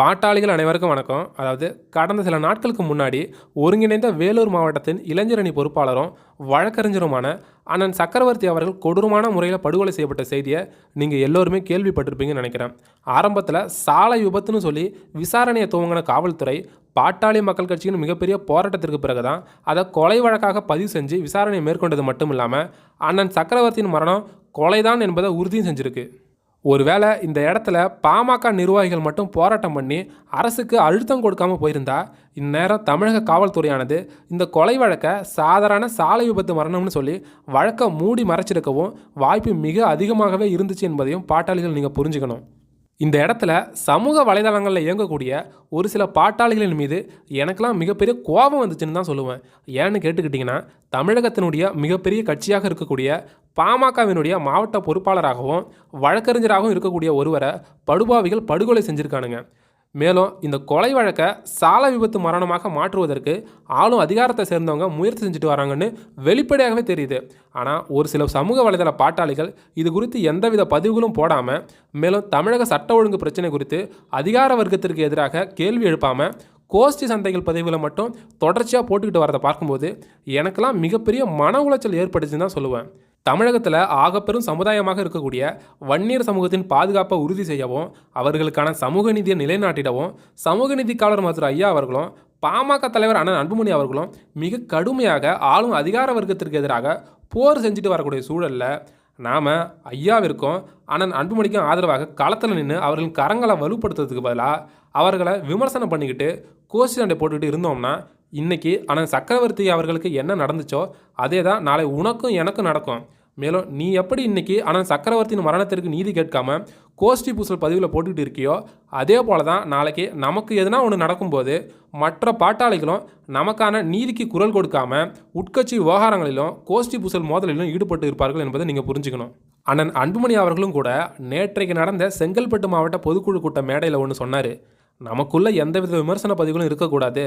பாட்டாளிகள் அனைவருக்கும் வணக்கம். அதாவது கடந்த சில நாட்களுக்கு முன்னாடி ஒருங்கிணைந்த வேலூர் மாவட்டத்தின் இளைஞரணி பொறுப்பாளரும் வழக்கறிஞருமான அண்ணன் சக்கரவர்த்தி அவர்கள் கொடூரமான முறையில் படுகொலை செய்யப்பட்ட செய்தியை நீங்கள் எல்லோருமே கேள்விப்பட்டிருப்பீங்கன்னு நினைக்கிறேன். ஆரம்பத்தில் சாலை விபத்துன்னு சொல்லி விசாரணையை துவங்கின காவல்துறை பாட்டாளி மக்கள் கட்சியின் மிகப்பெரிய போராட்டத்திற்கு பிறகு தான் அதை கொலை வழக்காக பதிவு செஞ்சு விசாரணையை மேற்கொண்டது மட்டும் இல்லாமல் அண்ணன் சக்கரவர்த்தியின் மரணம் கொலைதான் என்பதை உறுதியும் செஞ்சுருக்கு. ஒருவேளை இந்த இடத்துல பாமக நிர்வாகிகள் மட்டும் போராட்டம் பண்ணி அரசுக்கு அழுத்தம் கொடுக்காம போயிருந்தா இந்நேரம் தமிழக காவல்துறையானது இந்த கொலை வழக்கை சாதாரண சாலை விபத்து மரணம்னு சொல்லி வழக்கை மூடி மறைச்சிருக்கவும் வாய்ப்பு மிக அதிகமாகவே இருந்துச்சு என்பதையும் பாட்டாளிகள் நீங்கள் புரிஞ்சுக்கணும். இந்த இடத்துல சமூக வலைதளங்களில் இயங்கக்கூடிய ஒரு சில பாட்டாளிகளின் மீது எனக்கெல்லாம் மிகப்பெரிய கோபம் வந்துச்சுன்னு தான் சொல்லுவேன். ஏன்னு கேட்டுக்கிட்டிங்கன்னா, தமிழகத்தினுடைய மிகப்பெரிய கட்சியாக இருக்கக்கூடிய பாமகவினுடைய மாவட்ட பொறுப்பாளராகவும் வழக்கறிஞராகவும் இருக்கக்கூடிய ஒருவரை படுபாவிகள் படுகொலை செஞ்சுருக்கானுங்க. மேலும் இந்த கொலை வழக்கை சாலை விபத்து மரணமாக மாற்றுவதற்கு ஆளும் அதிகாரத்தை சேர்ந்தவங்க முயற்சி செஞ்சுட்டு வராங்கன்னு வெளிப்படையாகவே தெரியுது. ஆனால் ஒரு சில சமூக வலைதள பாட்டாளிகள் இது குறித்து எந்தவித பதிவுகளும் போடாமல், மேலும் தமிழக சட்ட ஒழுங்கு பிரச்சனை குறித்து அதிகார வர்க்கத்திற்கு எதிராக கேள்வி எழுப்பாமல் கோஷ்டி சந்தைகள் பதிவுகளை மட்டும் தொடர்ச்சியாக போட்டுக்கிட்டு வரதை பார்க்கும்போது எனக்கெல்லாம் மிகப்பெரிய மன உளைச்சல் ஏற்பட்டுச்சுன்னு தான் சொல்லுவேன். தமிழகத்தில் ஆகப்பெரும் சமுதாயமாக இருக்கக்கூடிய வன்னியர் சமூகத்தின் பாதுகாப்பை உறுதி செய்யவும், அவர்களுக்கான சமூக நீதியை நிலைநாட்டிடவும் சமூக நீதிக்காளர் மருத்துவர் ஐயா அவர்களும் பாமக தலைவர் அண்ணன் அன்புமணி அவர்களும் மிக கடுமையாக ஆளும் அதிகார வர்க்கத்திற்கு எதிராக போர் செஞ்சுட்டு வரக்கூடிய சூழலில் நாம் ஐயாவிற்கும் அண்ணன் அன்புமணிக்கும் ஆதரவாக களத்தில் நின்று அவர்களின் கரங்களை வலுப்படுத்துறதுக்கு பதிலாக அவர்களை விமர்சனம் பண்ணிக்கிட்டு கோஷ்டி சண்டை போட்டுக்கிட்டு இருந்தோம்னா இன்றைக்கி அண்ணன் சக்கரவர்த்தி அவர்களுக்கு என்ன நடந்துச்சோ அதே தான் நாளை உனக்கும் எனக்கும் நடக்கும். மேலும் நீ எப்படி இன்றைக்கி அண்ணன் சக்கரவர்த்தியின் மரணத்திற்கு நீதி கேட்காம கோஷ்டி பூசல் பதிவில் போட்டுக்கிட்டு இருக்கியோ அதே போல தான் நாளைக்கு நமக்கு எதுனா ஒன்று நடக்கும்போது மற்ற பாட்டாளிகளும் நமக்கான நீதிக்கு குரல் கொடுக்காம உட்கட்சி விவகாரங்களிலும் கோஷ்டி பூசல் மோதலிலும் ஈடுபட்டு இருப்பார்கள் என்பதை நீங்கள் புரிஞ்சுக்கணும். அண்ணன் அன்புமணி அவர்களும் கூட நேற்றைக்கு நடந்த செங்கல்பட்டு மாவட்ட பொதுக்குழு கூட்ட மேடையில் ஒன்று சொன்னார். நமக்குள்ள எந்தவித விமர்சன பதிவுகளும் இருக்கக்கூடாது,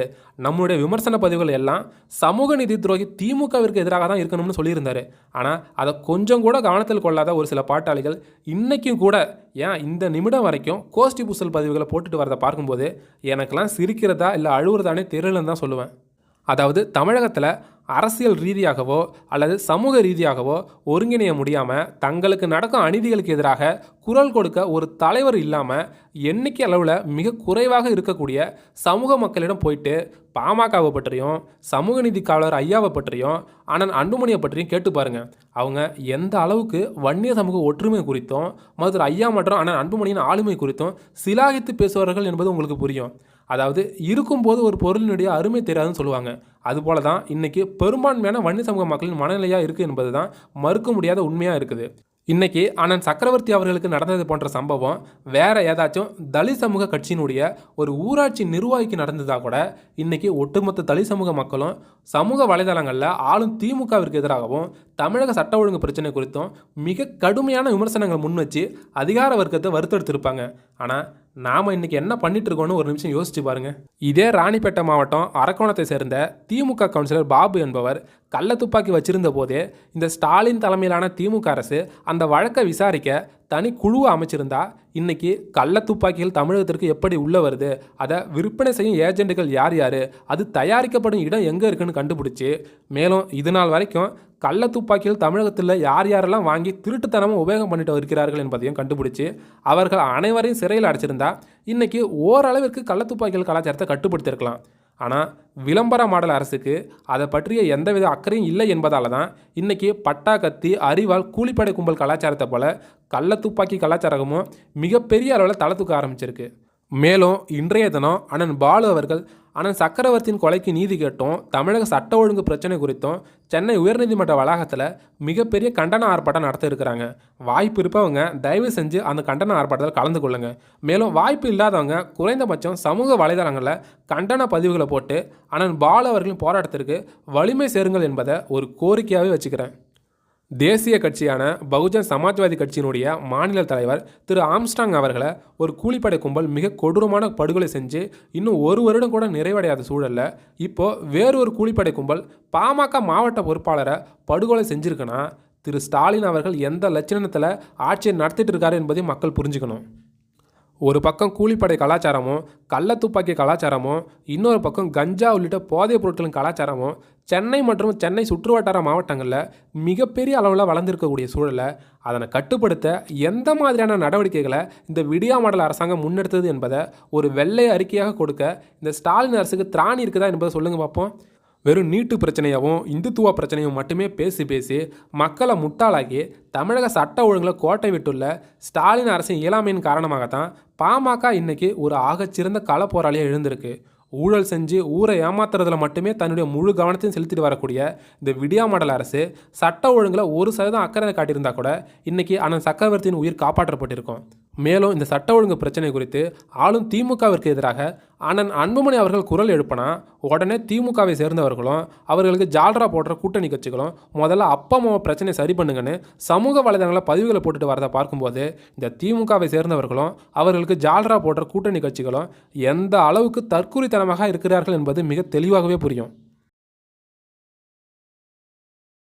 நம்மளுடைய விமர்சன பதிவுகள் எல்லாம் சமூக நீதி துரோகி திமுகவிற்கு எதிராக தான் இருக்கணும்னு சொல்லியிருந்தார். ஆனால் அதை கொஞ்சம் கூட கவனத்தில் கொள்ளாத ஒரு சில பாட்டாளிகள் இன்றைக்கும் கூட ஏன் இந்த நிமிடம் வரைக்கும் கோஷ்டி பூசல் பதிவுகளை போட்டுட்டு வரதை பார்க்கும்போது எனக்கெல்லாம் சிரிக்கிறதா இல்லை அழுவுறதானே தெரியலன்னு தான் சொல்லுவேன். அதாவது தமிழகத்தில் அரசியல் ரீதியாகவோ அல்லது சமூக ரீதியாகவோ ஒருங்கிணைய முடியாமல் தங்களுக்கு நடக்கும் அநீதிகளுக்கு எதிராக குரல் கொடுக்க ஒரு தலைவர் இல்லாமல் எண்ணிக்கை அளவில் மிக குறைவாக இருக்கக்கூடிய சமூக மக்களிடம் போயிட்டு பாமகவை பற்றியும் சமூக நீதி காவலர் ஐயாவை பற்றியும் அண்ணன் அன்புமணியை பற்றியும் கேட்டு பாருங்கள். அவங்க எந்த அளவுக்கு வன்னிய சமூக ஒற்றுமை குறித்தும் மருத்துவர் ஐயா மற்றும் அண்ணன் அன்புமணியின் ஆளுமை குறித்தும் சிலாகித்து பேசுவார்கள் என்பது உங்களுக்கு புரியும். அதாவது இருக்கும்போது ஒரு பொருளினுடைய அருமை தெரியாதுன்னு சொல்லுவாங்க. அதுபோல தான் இன்றைக்கி பெரும்பான்மையான வன்னி சமூக மக்களின் மனநிலையாக இருக்குது என்பது தான் மறுக்க முடியாத உண்மையாக இருக்குது. இன்றைக்கி அண்ணன் சக்கரவர்த்தி அவர்களுக்கு நடந்தது போன்ற சம்பவம் வேறு ஏதாச்சும் தலித் சமூக கட்சியினுடைய ஒரு ஊராட்சி நிர்வாகிக்கு நடந்ததாக கூட இன்றைக்கி ஒட்டுமொத்த தலித் சமூக மக்களும் சமூக வலைதளங்களில் ஆளும் திமுகவிற்கு எதிராகவும் தமிழக சட்ட ஒழுங்கு பிரச்சனை குறித்தும் மிக கடுமையான விமர்சனங்கள் முன் வச்சு அதிகார வர்க்கத்தை வறுத்தெடுத்திருப்பாங்க. ஆனால் நாம் இன்றைக்கி என்ன பண்ணிட்டு இருக்கோன்னு ஒரு நிமிஷம் யோசிச்சு பாருங்கள். இதே ராணிப்பேட்டை மாவட்டம் அரக்கோணத்தை சேர்ந்த திமுக கவுன்சிலர் பாபு என்பவர் கள்ள துப்பாக்கி வச்சிருந்த போதே இந்த ஸ்டாலின் தலைமையிலான திமுக அரசு அந்த வழக்கை விசாரிக்க தனி குழுவை அமைச்சிருந்தா இன்றைக்கி கள்ள துப்பாக்கிகள் தமிழகத்திற்கு எப்படி உள்ளே வருது, அதை விற்பனை செய்யும் ஏஜென்ட்டுகள் யார் யார், அது தயாரிக்கப்படும் இடம் எங்கே இருக்குன்னு கண்டுபிடிச்சி, மேலும் இது நாள் வரைக்கும் கள்ள துப்பாக்கிகள் தமிழகத்தில் யார் யாரெல்லாம் வாங்கி திருட்டுத்தனமாக உபயோகம் பண்ணிட்டு இருக்கிறார்கள் என்பதையும் கண்டுபிடிச்சி அவர்கள் அனைவரையும் சிறையில் அடைச்சிருந்தா இன்றைக்கி ஓரளவிற்கு கள்ள துப்பாக்கிகள் கலாச்சாரத்தை கட்டுப்படுத்தியிருக்கலாம். ஆனால் விளம்பர மாடல் அரசுக்கு அதை பற்றிய எந்தவித அக்கறையும் இல்லை என்பதால் தான் இன்றைக்கி பட்டா கத்தி அறிவால் கூலிப்படை கும்பல் கலாச்சாரத்தை போல கள்ள துப்பாக்கி கலாச்சாரமும் மிகப்பெரிய அளவில் தலை தூக்க ஆரம்பிச்சிருக்கு. மேலும் இன்றைய தினம் அண்ணன் பாலு அவர்கள் அண்ணன் சக்கரவர்த்தியின் கொலைக்கு நீதி கேட்டும் தமிழக சட்ட ஒழுங்கு பிரச்சனை குறித்தும் சென்னை உயர்நீதிமன்ற வளாகத்தில் மிகப்பெரிய கண்டன ஆர்ப்பாட்டம் நடத்த இருக்கிறாங்க. வாய்ப்பு இருப்பவங்க தயவு செஞ்சு அந்த கண்டன ஆர்ப்பாட்டத்தில் கலந்து கொள்ளுங்க. மேலும் வாய்ப்பு இல்லாதவங்க குறைந்தபட்சம் சமூக வலைதளங்களில் கண்டன பதிவுகளை போட்டு அண்ணன் பாலு அவர்களின் போராட்டத்திற்கு வலிமை சேருங்கள் என்பதை ஒரு கோரிக்கையாகவே வச்சுக்கிறேன். தேசிய கட்சியான பகுஜன் சமாஜ்வாதி கட்சியினுடைய மாநில தலைவர் திரு ஆம்ஸ்டாங் அவர்களை ஒரு கூலிப்படை கும்பல் மிக கொடூரமான படுகொலை செஞ்சு இன்னும் ஒரு வருடம் கூட நிறைவடையாத சூழலில் இப்போது வேறொரு கூலிப்படை கும்பல் பாமக மாவட்ட பொறுப்பாளரை படுகொலை செஞ்சுருக்குன்னா திரு ஸ்டாலின் அவர்கள் எந்த லட்சணத்தில் ஆட்சியை நடத்திட்டு இருக்காரு என்பதையும் மக்கள் புரிஞ்சுக்கணும். ஒரு பக்கம் கூலிப்படை கலாச்சாரமும் கள்ளத்துப்பாக்கி கலாச்சாரமும் இன்னொரு பக்கம் கஞ்சா உள்ளிட்ட போதைப் பொருட்களின் கலாச்சாரமும் சென்னை மற்றும் சென்னை சுற்றுவட்டார மாவட்டங்களில் மிகப்பெரிய அளவில் வளர்ந்துருக்கக்கூடிய சூழலை அதனை கட்டுப்படுத்த எந்த மாதிரியான நடவடிக்கைகளை இந்த விடியா மாடல் அரசாங்கம் முன்னெடுத்தது என்பதை ஒரு வெள்ளை அறிக்கையாக கொடுக்க இந்த ஸ்டாலின் அரசுக்கு திராணி இருக்குதா என்பதை சொல்லுங்கள் பார்ப்போம். வெறும் நீட்டு பிரச்சனையாகவும் இந்துத்துவ பிரச்சனையும் மட்டுமே பேசி பேசி மக்களை முட்டாளாக்கி தமிழக சட்ட ஒழுங்கில் கோட்டை விட்டுள்ள ஸ்டாலின் அரசின் இயலாமையின் காரணமாகத்தான் பாமக இன்னைக்கு ஒரு ஆகச்சிறந்த கள போராளியாக எழுந்திருக்கு. ஊழல் செஞ்சு ஊரை ஏமாத்துறதுல மட்டுமே தன்னுடைய முழு கவனத்தையும் செலுத்திட்டு வரக்கூடிய இந்த விடியா மாடல் அரசு சட்ட ஒழுங்கில் 1% அக்கறை காட்டியிருந்தா கூட இன்னைக்கு அண்ணன் சக்கரவர்த்தியின் உயிர் காப்பாற்றப்பட்டிருக்கும். மேலும் இந்த சட்ட ஒழுங்கு பிரச்சனை குறித்து ஆளும் திமுகவிற்கு எதிராக அண்ணன் அன்புமணி அவர்கள் குரல் எழுப்பினா உடனே திமுகவை சேர்ந்தவர்களும் அவர்களுக்கு ஜால்ரா போடுற கூட்டணி கட்சிகளும் முதல்ல அப்பா பிரச்சனை சரி பண்ணுங்கன்னு சமூக வலைதளங்களில் பதிவுகளை போட்டுட்டு வரதை பார்க்கும்போது இந்த திமுகவை சேர்ந்தவர்களும் அவர்களுக்கு ஜால்ரா போடுற கூட்டணி கட்சிகளும் எந்த அளவுக்கு தற்குறித்தனமாக இருக்கிறார்கள் என்பது மிக தெளிவாகவே புரியும்.